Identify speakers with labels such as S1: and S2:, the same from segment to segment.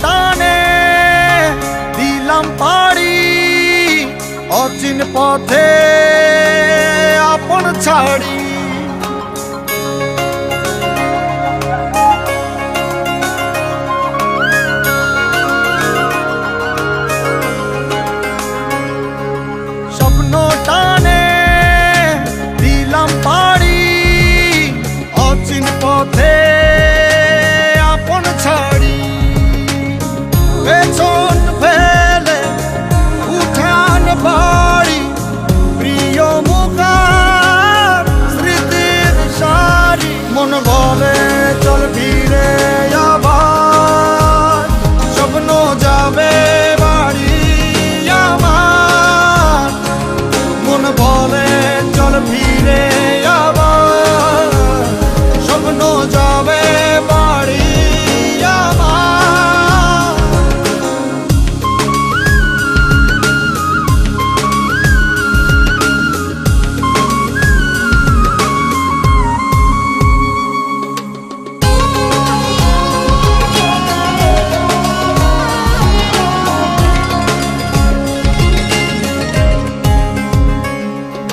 S1: টানে দিলাম পাড়ি অচিন পথে আপন ছাড়ি। স্বপ্ন টানে দিলাম পাড়ি অচিন পথে আপন ছাড়ি। পেছন ফেলে উঠান বাড়ি প্রিয় মুখার স্মৃতির সারি। মন বলে চল ফিরে আবার স্বপ্ন যাবে বাড়ি আমার। মন বলে চল ফিরে আবার স্বপ্ন যাবে বাড়ি আমার।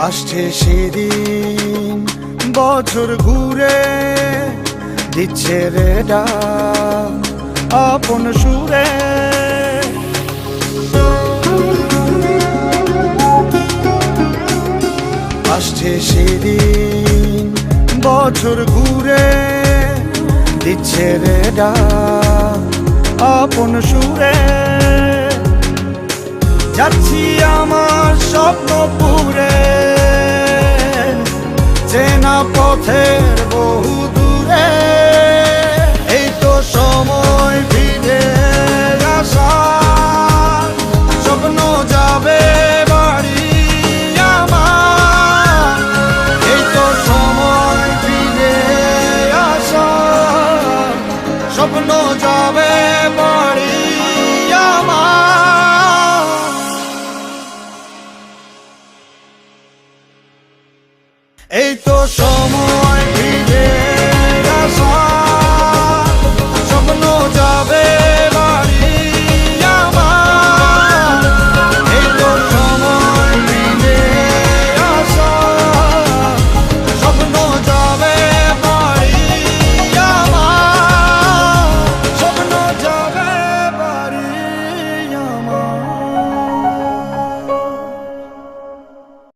S1: আসছে সেদিন বছর ঘুরে দিচ্ছে রে ডাক আপন সুরে। আসছে সেদিন বছর ঘুরে দিচ্ছে রে ডাক আপন সুরে। যাচ্ছি আমার স্বপ্ন পুরে চেনা পথের বহু দূরে। এই তো সময় ফিরে আসার স্বপ্ন যাবে বাড়ি আমার। এই তো সময় ফিরে আসার স্বপ্ন যাবে বাড়ি আমার। এই তো